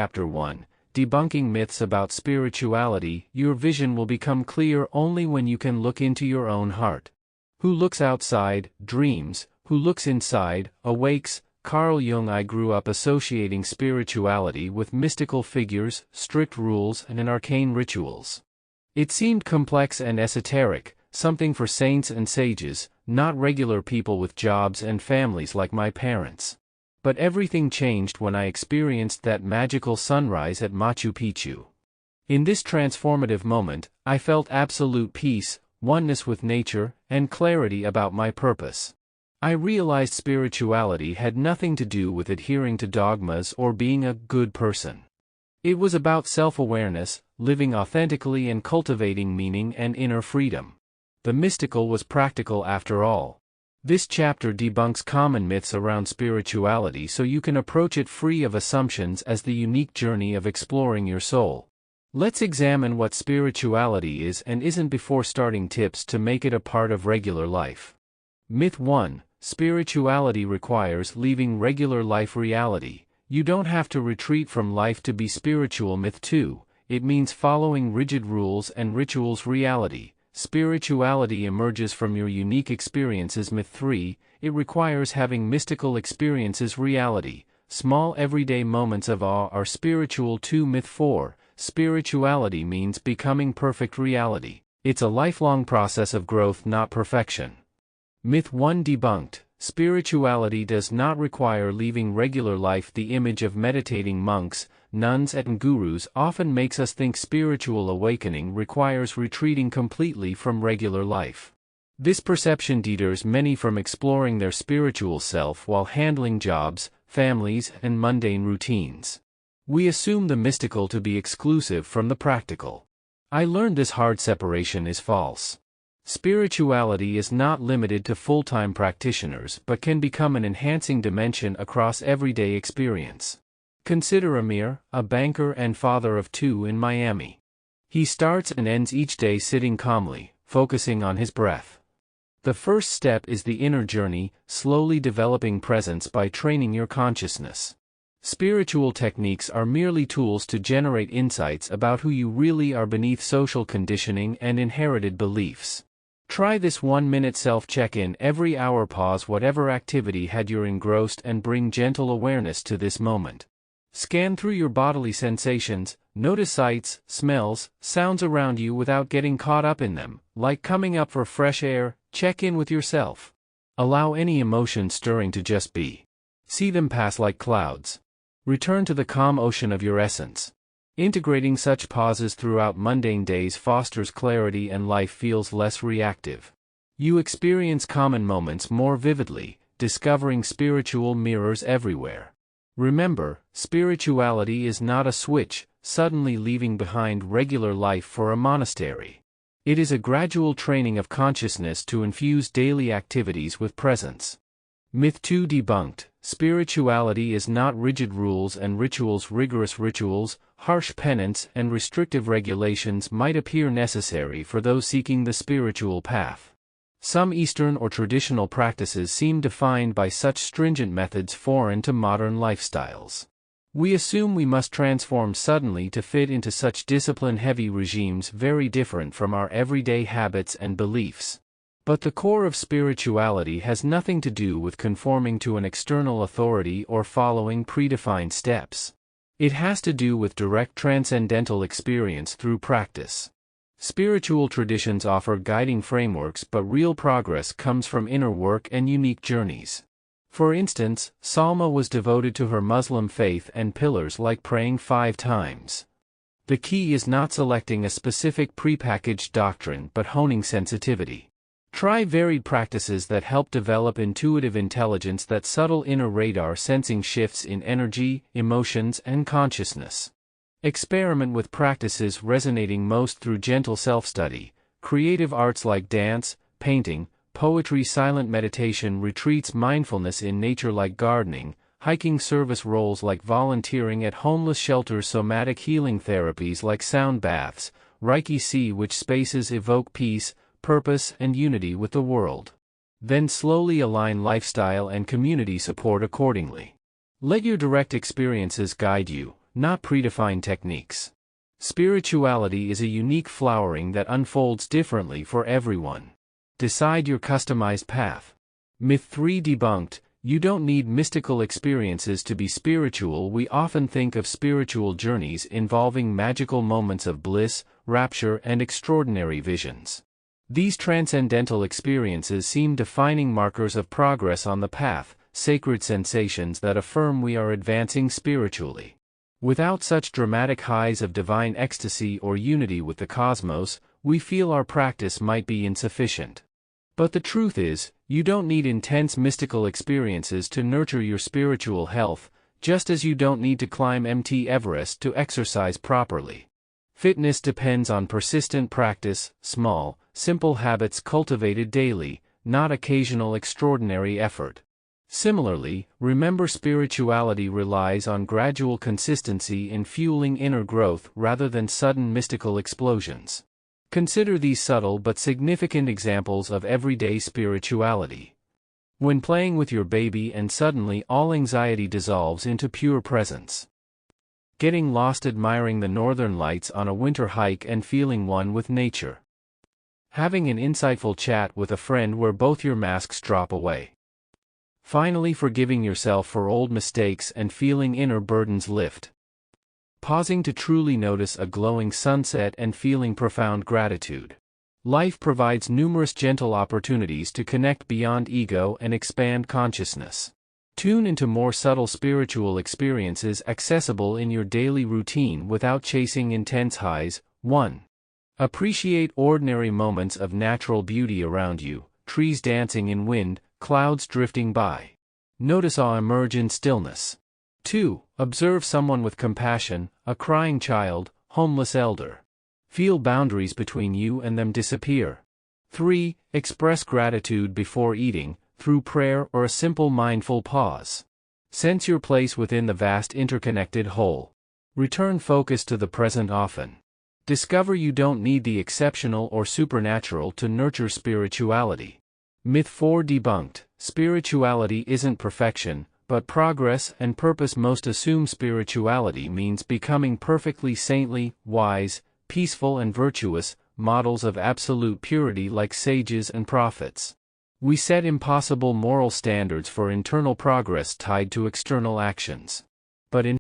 Chapter 1. Debunking Myths About Spirituality. Your vision will become clear only when you can look into your own heart. Who looks outside, dreams. Who looks inside, awakes. Carl Jung. I grew up associating spirituality with mystical figures, strict rules, and arcane rituals. It seemed complex and esoteric, something for saints and sages, not regular people with jobs and families like my parents. But everything changed when I experienced that magical sunrise at Machu Picchu. In this transformative moment, I felt absolute peace, oneness with nature, and clarity about my purpose. I realized spirituality had nothing to do with adhering to dogmas or being a good person. It was about self-awareness, living authentically and cultivating meaning and inner freedom. The mystical was practical after all. This chapter debunks common myths around spirituality so you can approach it free of assumptions as the unique journey of exploring your soul. Let's examine what spirituality is and isn't before starting tips to make it a part of regular life. Myth 1. Spirituality requires leaving regular life reality. You don't have to retreat from life to be spiritual. Myth 2. It means following rigid rules and rituals. Reality. Spirituality emerges from your unique experiences. Myth 3. It requires having mystical experiences. Reality. Small everyday moments of awe are spiritual too. Myth 4. Spirituality means becoming perfect. Reality. It's a lifelong process of growth, not perfection. Myth 1 debunked. Spirituality does not require leaving regular life. The image of meditating monks, nuns, and gurus often makes us think spiritual awakening requires retreating completely from regular life. This perception deters many from exploring their spiritual self while handling jobs, families, and mundane routines. We assume the mystical to be exclusive from the practical. I learned this hard separation is false. Spirituality is not limited to full-time practitioners but can become an enhancing dimension across everyday experience. Consider Amir, a banker and father of 2 in Miami. He starts and ends each day sitting calmly, focusing on his breath. The first step is the inner journey, slowly developing presence by training your consciousness. Spiritual techniques are merely tools to generate insights about who you really are beneath social conditioning and inherited beliefs. Try this 1-minute self-check-in every hour. Pause whatever activity had you engrossed and bring gentle awareness to this moment. Scan through your bodily sensations, notice sights, smells, sounds around you without getting caught up in them, like coming up for fresh air. Check in with yourself. Allow any emotion stirring to just be. See them pass like clouds. Return to the calm ocean of your essence. Integrating such pauses throughout mundane days fosters clarity and life feels less reactive. You experience common moments more vividly, discovering spiritual mirrors everywhere. Remember, spirituality is not a switch, suddenly leaving behind regular life for a monastery. It is a gradual training of consciousness to infuse daily activities with presence. Myth 2 debunked. Spirituality is not rigid rules and rituals. Rigorous rituals, harsh penance, and restrictive regulations might appear necessary for those seeking the spiritual path. Some Eastern or traditional practices seem defined by such stringent methods foreign to modern lifestyles. We assume we must transform suddenly to fit into such discipline-heavy regimes very different from our everyday habits and beliefs. But the core of spirituality has nothing to do with conforming to an external authority or following predefined steps. It has to do with direct transcendental experience through practice. Spiritual traditions offer guiding frameworks, but real progress comes from inner work and unique journeys. For instance, Salma was devoted to her Muslim faith and pillars like praying 5 times. The key is not selecting a specific prepackaged doctrine but honing sensitivity. Try varied practices that help develop intuitive intelligence, that subtle inner radar sensing shifts in energy, emotions, and consciousness. Experiment with practices resonating most through gentle self-study, creative arts like dance, painting, poetry, silent meditation retreats, mindfulness in nature like gardening, hiking, service roles like volunteering at homeless shelters, somatic healing therapies like sound baths, Reiki. See which spaces evoke peace, purpose, and unity with the world. Then slowly align lifestyle and community support accordingly. Let your direct experiences guide you, not predefined techniques. Spirituality is a unique flowering that unfolds differently for everyone. Decide your customized path. Myth 3 debunked. You don't need mystical experiences to be spiritual. We often think of spiritual journeys involving magical moments of bliss, rapture, and extraordinary visions. These transcendental experiences seem defining markers of progress on the path, sacred sensations that affirm we are advancing spiritually. Without such dramatic highs of divine ecstasy or unity with the cosmos, we feel our practice might be insufficient. But the truth is, you don't need intense mystical experiences to nurture your spiritual health, just as you don't need to climb Mt. Everest to exercise properly. Fitness depends on persistent practice, small, simple habits cultivated daily, not occasional extraordinary effort. Similarly, remember, spirituality relies on gradual consistency in fueling inner growth rather than sudden mystical explosions. Consider these subtle but significant examples of everyday spirituality. When playing with your baby and suddenly all anxiety dissolves into pure presence. Getting lost admiring the northern lights on a winter hike and feeling one with nature. Having an insightful chat with a friend where both your masks drop away. Finally, forgiving yourself for old mistakes and feeling inner burdens lift. Pausing to truly notice a glowing sunset and feeling profound gratitude. Life provides numerous gentle opportunities to connect beyond ego and expand consciousness. Tune into more subtle spiritual experiences accessible in your daily routine without chasing intense highs. 1. Appreciate ordinary moments of natural beauty around you, trees dancing in wind, clouds drifting by. Notice awe emerge in stillness. 2. Observe someone with compassion, a crying child, homeless elder. Feel boundaries between you and them disappear. 3. Express gratitude before eating, through prayer or a simple mindful pause. Sense your place within the vast interconnected whole. Return focus to the present often. Discover you don't need the exceptional or supernatural to nurture spirituality. Myth 4 debunked. Spirituality isn't perfection, but progress and purpose. Most assume spirituality means becoming perfectly saintly, wise, peaceful and virtuous, models of absolute purity like sages and prophets. We set impossible moral standards for internal progress tied to external actions. But in